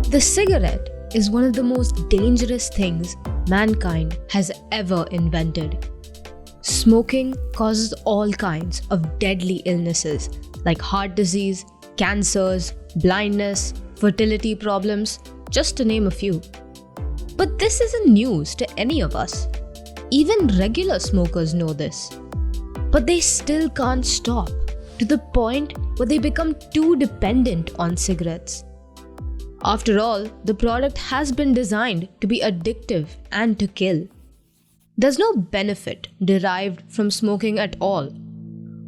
The cigarette is one of the most dangerous things mankind has ever invented. Smoking causes all kinds of deadly illnesses like heart disease, cancers, blindness, fertility problems, just to name a few. But this isn't news to any of us. Even regular smokers know this. But they still can't stop, to the point where they become too dependent on cigarettes. After all, the product has been designed to be addictive and to kill. There's no benefit derived from smoking at all.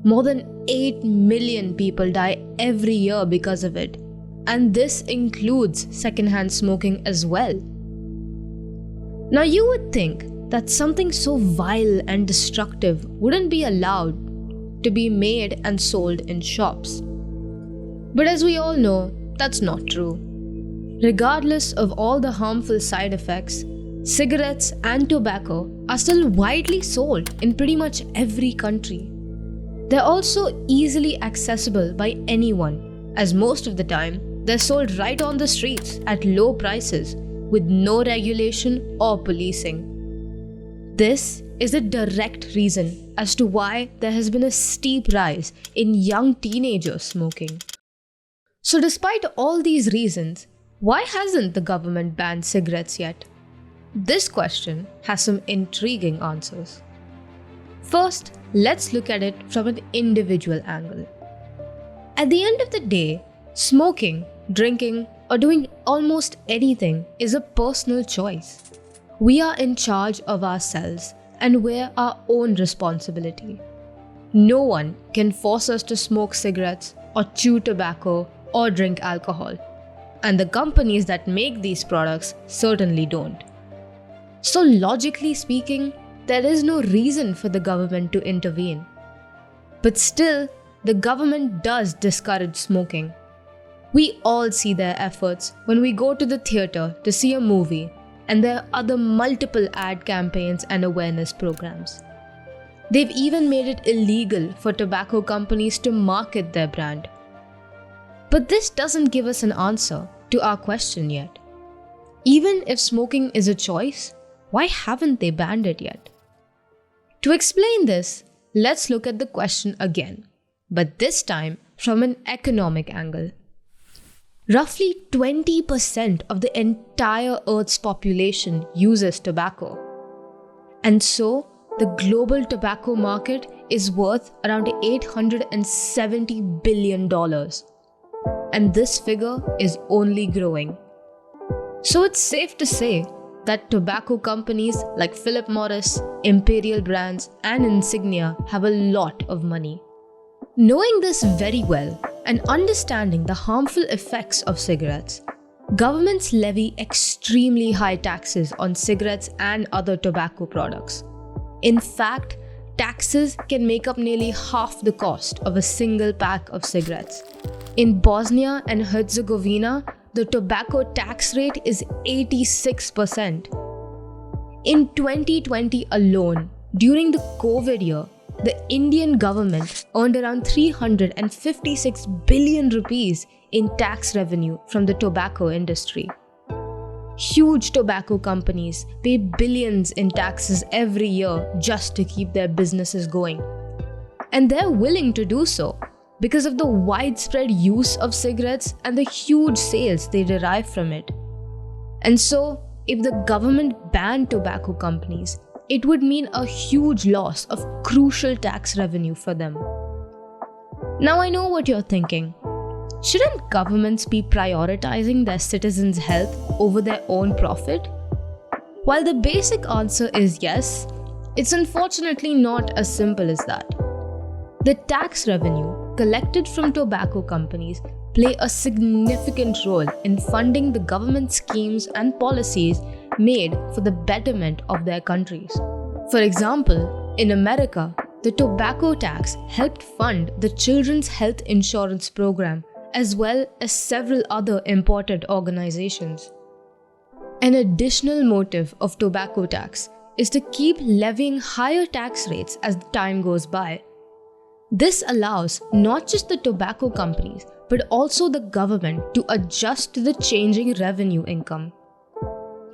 More than 8 million people die every year because of it, and this includes secondhand smoking as well. Now you would think that something so vile and destructive wouldn't be allowed to be made and sold in shops. But as we all know, that's not true. Regardless of all the harmful side effects, cigarettes and tobacco are still widely sold in pretty much every country. They're also easily accessible by anyone, as most of the time they're sold right on the streets at low prices with no regulation or policing. This is a direct reason as to why there has been a steep rise in young teenagers smoking. So despite all these reasons, why hasn't the government banned cigarettes yet? This question has some intriguing answers. First, let's look at it from an individual angle. At the end of the day, smoking, drinking, or doing almost anything is a personal choice. We are in charge of ourselves and we're our own responsibility. No one can force us to smoke cigarettes or chew tobacco or drink alcohol. And the companies that make these products certainly don't. So logically speaking, there is no reason for the government to intervene. But still, the government does discourage smoking. We all see their efforts when we go to the theatre to see a movie, and there are other multiple ad campaigns and awareness programs. They've even made it illegal for tobacco companies to market their brand. But this doesn't give us an answer to our question yet. Even if smoking is a choice, why haven't they banned it yet? To explain this, let's look at the question again, but this time from an economic angle. Roughly 20% of the entire Earth's population uses tobacco. And so, the global tobacco market is worth around $870 billion. And this figure is only growing. So it's safe to say that tobacco companies like Philip Morris, Imperial Brands, and Insignia have a lot of money. Knowing this very well and understanding the harmful effects of cigarettes, governments levy extremely high taxes on cigarettes and other tobacco products. In fact, taxes can make up nearly half the cost of a single pack of cigarettes. In Bosnia and Herzegovina, the tobacco tax rate is 86%. In 2020 alone, during the COVID year, the Indian government earned around 356 billion rupees in tax revenue from the tobacco industry. Huge tobacco companies pay billions in taxes every year just to keep their businesses going. And they're willing to do so because of the widespread use of cigarettes and the huge sales they derive from it. And so, if the government banned tobacco companies, it would mean a huge loss of crucial tax revenue for them. Now I know what you're thinking. Shouldn't governments be prioritizing their citizens' health over their own profit? While the basic answer is yes, it's unfortunately not as simple as that. The tax revenue collected from tobacco companies play a significant role in funding the government schemes and policies made for the betterment of their countries. For example, in America, the tobacco tax helped fund the Children's Health Insurance Program as well as several other important organizations. An additional motive of tobacco tax is to keep levying higher tax rates as time goes by. This allows not just the tobacco companies, but also the government to adjust to the changing revenue income.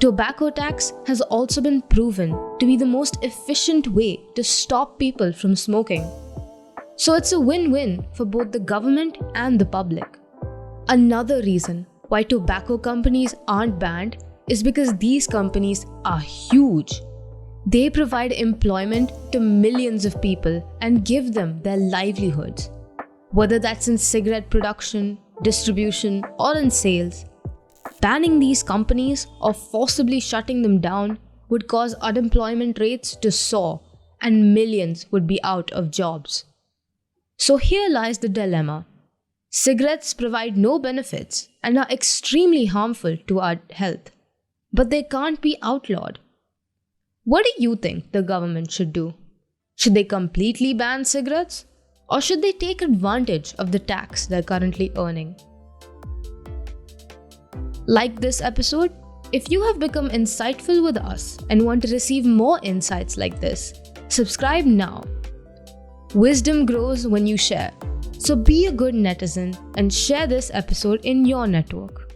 Tobacco tax has also been proven to be the most efficient way to stop people from smoking. So it's a win-win for both the government and the public. Another reason why tobacco companies aren't banned is because these companies are huge. They provide employment to millions of people and give them their livelihoods, whether that's in cigarette production, distribution, or in sales. Banning these companies or forcibly shutting them down would cause unemployment rates to soar and millions would be out of jobs. So here lies the dilemma. Cigarettes provide no benefits and are extremely harmful to our health, but they can't be outlawed. What do you think the government should do? Should they completely ban cigarettes? Or should they take advantage of the tax they're currently earning? Like this episode? If you have become insightful with us and want to receive more insights like this, subscribe now. Wisdom grows when you share. So be a good netizen and share this episode in your network.